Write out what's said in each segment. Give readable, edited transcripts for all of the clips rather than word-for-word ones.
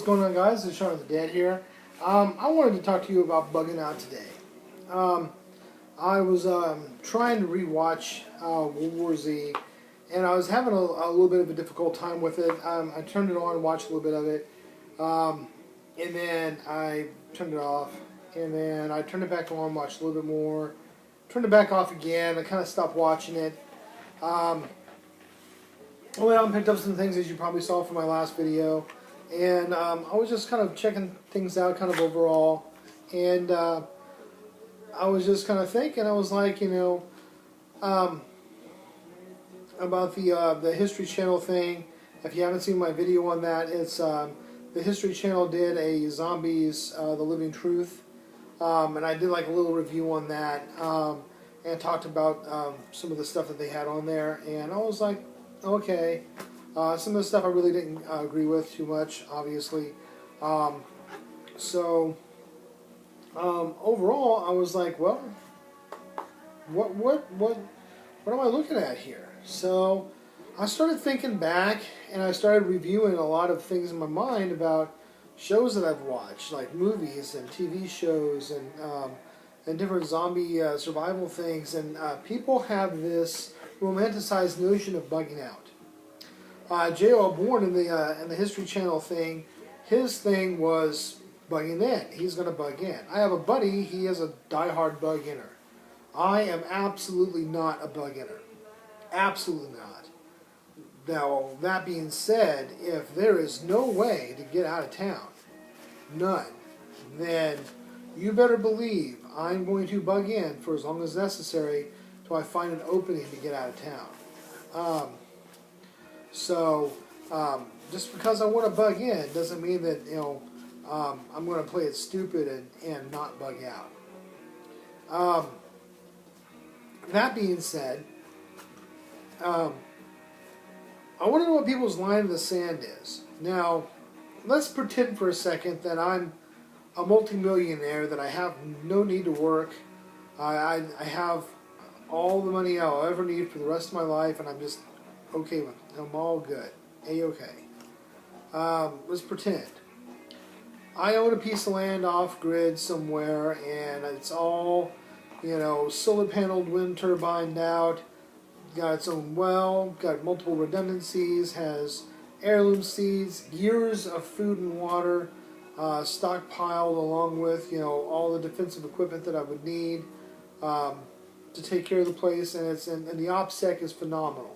going on, guys? It's Shaun of the Dead here. I wanted to talk to you about bugging out today. I was trying to rewatch World War Z, and I was having a little bit of a difficult time with it. I turned it on and watched a little bit of it, and then I turned it off, and then I turned it back on, watched a little bit more, turned it back off again. I kind of stopped watching it. I went out and picked up some things, as you probably saw from my last video, and I was just kind of checking things out kind of overall, and I was just kind of thinking, I was like, about the History Channel thing. If you haven't seen my video on that, it's the History Channel did a Zombies, The Living Truth, and I did like a little review on that, and talked about some of the stuff that they had on there, and I was like, okay. Some of the stuff I really didn't agree with too much, obviously. Overall, I was like, well, what am I looking at here? So I started thinking back, and I started reviewing a lot of things in my mind about shows that I've watched, like movies and TV shows and different zombie survival things. And people have this romanticized notion of bugging out. J.O. Bourne in the History Channel thing, his thing was bugging in. He's going to bug in. I have a buddy, he is a diehard bug-inner. I am absolutely not a bug-inner. Absolutely not. Now, that being said, if there is no way to get out of town, none, then you better believe I'm going to bug in for as long as necessary till I find an opening to get out of town. Just because I want to bug in doesn't mean that, I'm going to play it stupid and not bug out. That being said, I want to know what people's line in the sand is. Now, let's pretend for a second that I'm a multimillionaire, that I have no need to work. I have all the money I'll ever need for the rest of my life, and I'm just okay with it. I'm all good. A-okay. Let's pretend. I own a piece of land off-grid somewhere, and it's all, solar paneled, wind turbined out, got its own well, got multiple redundancies, has heirloom seeds, years of food and water stockpiled, along with, all the defensive equipment that I would need to take care of the place, and the OPSEC is phenomenal.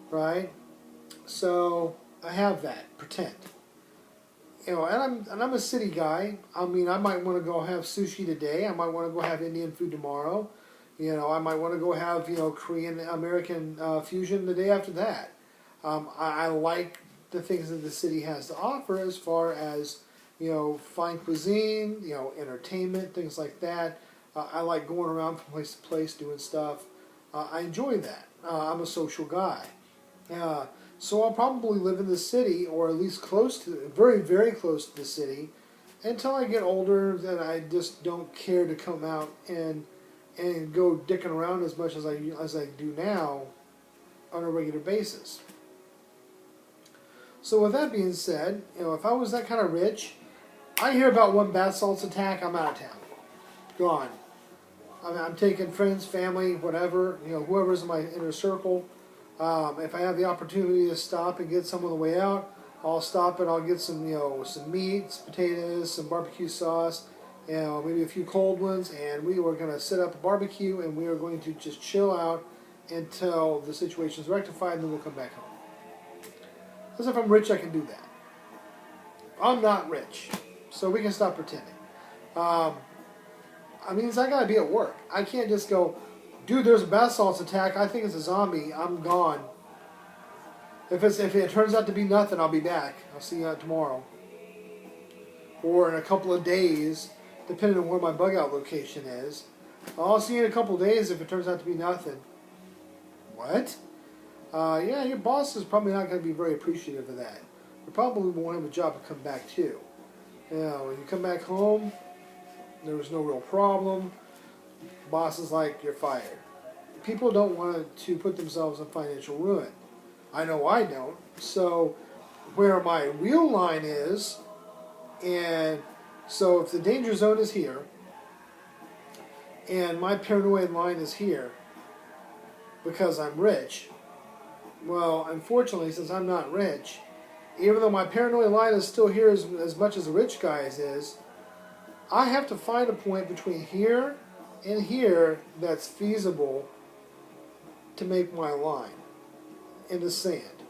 Right? So I have that. Pretend. And I'm a city guy. I mean, I might want to go have sushi today. I might want to go have Indian food tomorrow. I might want to go have Korean American fusion the day after that. I like the things that the city has to offer as far as fine cuisine, entertainment, things like that. I like going around from place to place doing stuff. I enjoy that. I'm a social guy. So I'll probably live in the city, or at least close to, very, very close to the city, until I get older. Then I just don't care to come out and go dicking around as much as I do now on a regular basis. So with that being said, if I was that kind of rich, I hear about one bath salts attack, I'm out of town, gone. I'm taking friends, family, whatever, whoever's in my inner circle. If I have the opportunity to stop and get some on the way out, I'll stop and I'll get some, some meats, potatoes, some barbecue sauce, maybe a few cold ones, and we are going to set up a barbecue, and we are going to just chill out until the situation is rectified, and then we'll come back home. As if I'm rich, I can do that. I'm not rich, so we can stop pretending. I got to be at work. I can't just go, dude, there's a bath salts attack. I think it's a zombie. I'm gone. If it turns out to be nothing, I'll be back. I'll see you tomorrow. Or in a couple of days, depending on where my bug out location is. I'll see you in a couple of days if it turns out to be nothing. What? Yeah, your boss is probably not going to be very appreciative of that. You probably won't have a job to come back to. When you come back home, there was no real problem. Boss is like, you're fired. People don't want to put themselves in financial ruin. I know I don't. So where my real line is, and so if the danger zone is here, and my paranoid line is here, because I'm rich, well, unfortunately, since I'm not rich, even though my paranoid line is still here as much as the rich guy's is, I have to find a point between here and here that's feasible to make my line in the sand.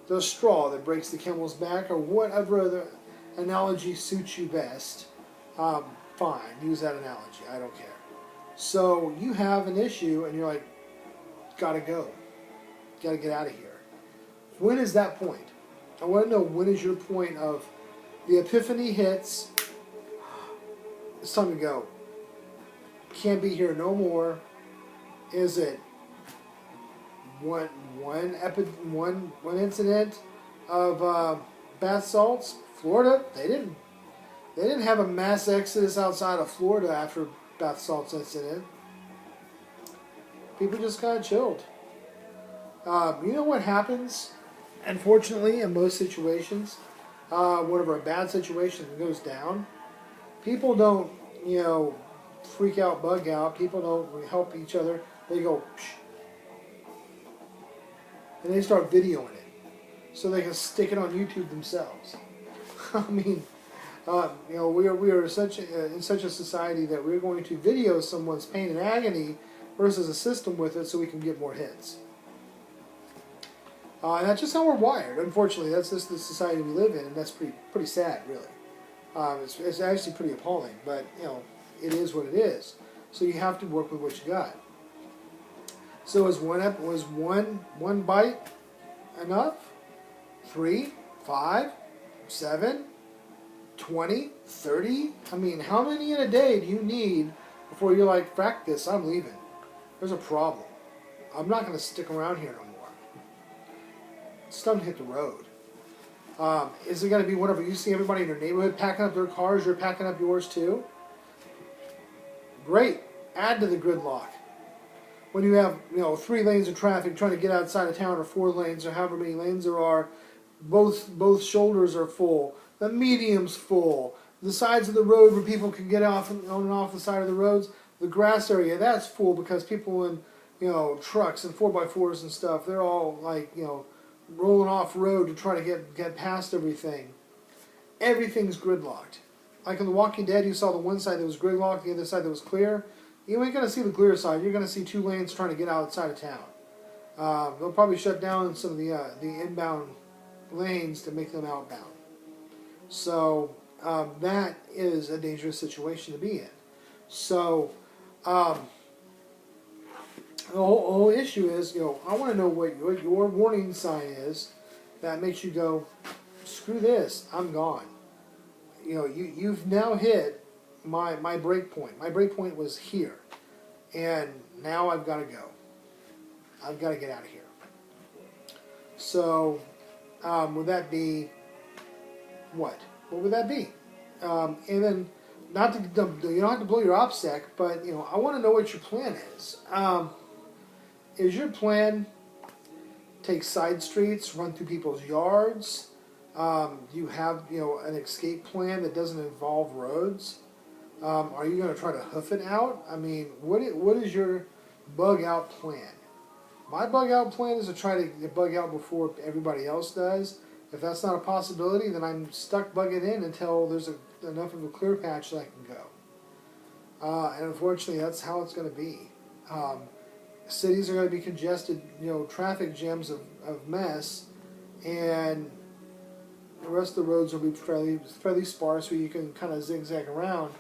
The straw that breaks the camel's back, or whatever other analogy suits you best, fine, use that analogy, I don't care. So you have an issue and you're like, gotta go. Gotta get out of here. When is that point? I want to know, when is your point of the epiphany hits, it's time to go. Can't be here no more. Is it one incident of bath salts? Florida, they didn't have a mass exodus outside of Florida after bath salts incident. People just kind of chilled. You know what happens, unfortunately, in most situations, whenever a bad situation goes down, people don't, freak out, bug out. People don't help each other. They go, psh, and they start videoing it so they can stick it on YouTube themselves. I mean, we are in such a society that we're going to video someone's pain and agony versus assist them with it so we can get more hits. And that's just how we're wired. Unfortunately, that's just the society we live in, and that's pretty sad, really. It's actually pretty appalling, but it is what it is. So you have to work with what you got. So was one bite enough? 3, 5, 7, 20, 30? I mean, how many in a day do you need before you're like, frack this, I'm leaving? There's a problem. I'm not going to stick around here no more. It's time to hit the road. Is it going to be whatever you see everybody in your neighborhood packing up their cars, you're packing up yours too? Great. Add to the gridlock. When you have 3 lanes of traffic trying to get outside of town, or 4 lanes, or however many lanes there are, both shoulders are full, the medium's full, the sides of the road where people can get off on and off the side of the roads, the grass area, that's full because people in trucks and 4x4s and stuff, they're all like rolling off road to try to get past everything. Everything's gridlocked. Like in The Walking Dead, you saw the one side that was gridlocked, the other side that was clear. You ain't going to see the clear side. You're going to see 2 lanes trying to get outside of town. They'll probably shut down some of the inbound lanes to make them outbound. So that is a dangerous situation to be in. So the whole issue is, I want to know what your warning sign is that makes you go, screw this, I'm gone. You've now hit my break point. My break point was here, and now I've got to go. I've got to get out of here. So, would that be what? What would that be? And then, you don't have to blow your OPSEC, but I want to know what your plan is. Is your plan take side streets, run through people's yards? Do you have an escape plan that doesn't involve roads? Are you going to try to hoof it out? I mean, what is your bug out plan? My bug out plan is to try to get bug out before everybody else does. If that's not a possibility, then I'm stuck bugging in until there's enough of a clear patch that I can go. And unfortunately, that's how it's going to be. Cities are going to be congested, traffic jams of mess, and the rest of the roads will be fairly sparse where you can kind of zigzag around.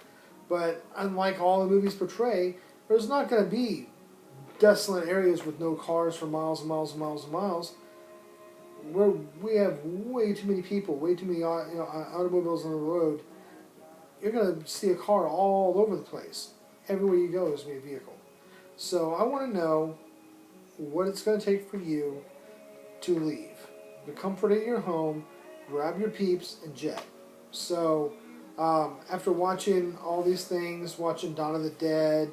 But unlike all the movies portray, there's not going to be desolate areas with no cars for miles and miles and miles and miles. Where we have way too many people, way too many automobiles on the road, you're going to see a car all over the place. Everywhere you go is going to be a vehicle. So I want to know what it's going to take for you to leave. The comfort of your home, grab your peeps, and jet. So after watching all these things, watching Dawn of the Dead,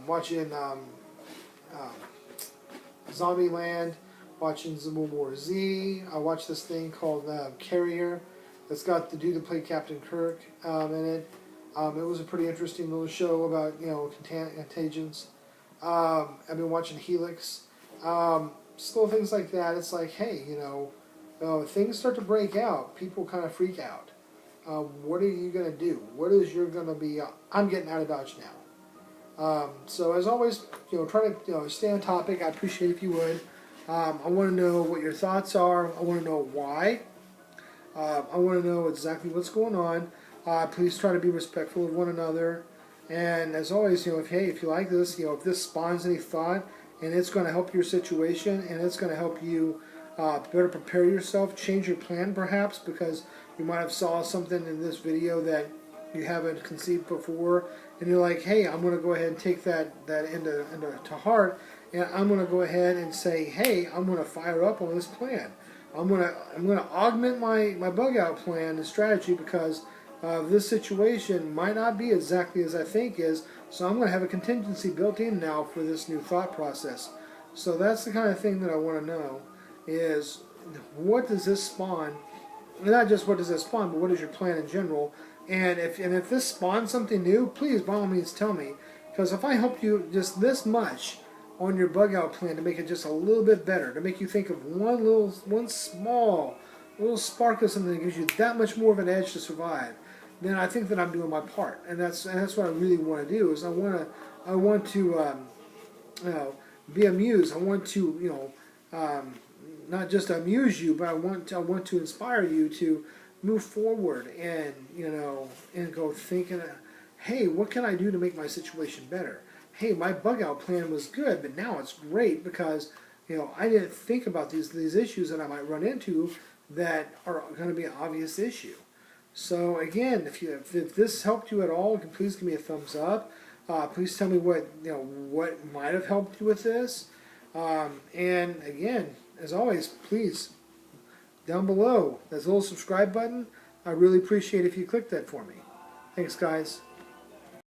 watching Zombieland, watching the World War Z. I watched this thing called Carrier. That's got the dude that played Captain Kirk in it. It was a pretty interesting little show about, you know, contagions. I've been watching Helix. Just little things like that. It's like, hey, you know, things start to break out. People kind of freak out. What are you going to do? What is your going to be? I'm getting out of Dodge now. So as always, you know, try to, you know, stay on topic. I appreciate if you would. I want to know what your thoughts are. I want to know why. I want to know exactly what's going on. Please try to be respectful of one another. And as always, you know, if you like this, you know, if this spawns any thought and it's going to help your situation and it's going to help you better prepare yourself, change your plan perhaps, because you might have saw something in this video that you haven't conceived before, and you're like, hey, I'm going to go ahead and take that into heart, and I'm going to go ahead and say, hey, I'm going to fire up on this plan. I'm going to augment my bug out plan and strategy, because this situation might not be exactly as I think is, so I'm going to have a contingency built in now for this new thought process. So that's the kind of thing that I want to know, is what does this spawn? Not just what does this spawn, but what is your plan in general? And if this spawns something new, please by all means tell me, because if I help you just this much on your bug out plan to make it just a little bit better, to make you think of one small little spark of something that gives you that much more of an edge to survive, then I think that I'm doing my part, and that's what I really want to do. Is I want to you know, be amused. I want to, you know, not just amuse you, but I want to inspire you to move forward and, you know, and go thinking, hey, what can I do to make my situation better? Hey, my bug out plan was good, but now it's great because, you know, I didn't think about these issues that I might run into that are going to be an obvious issue. So again, if this helped you at all, please give me a thumbs up. Please tell me what might have helped you with this. And again, as always, please, down below, there's a little subscribe button. I really appreciate if you click that for me. Thanks, guys.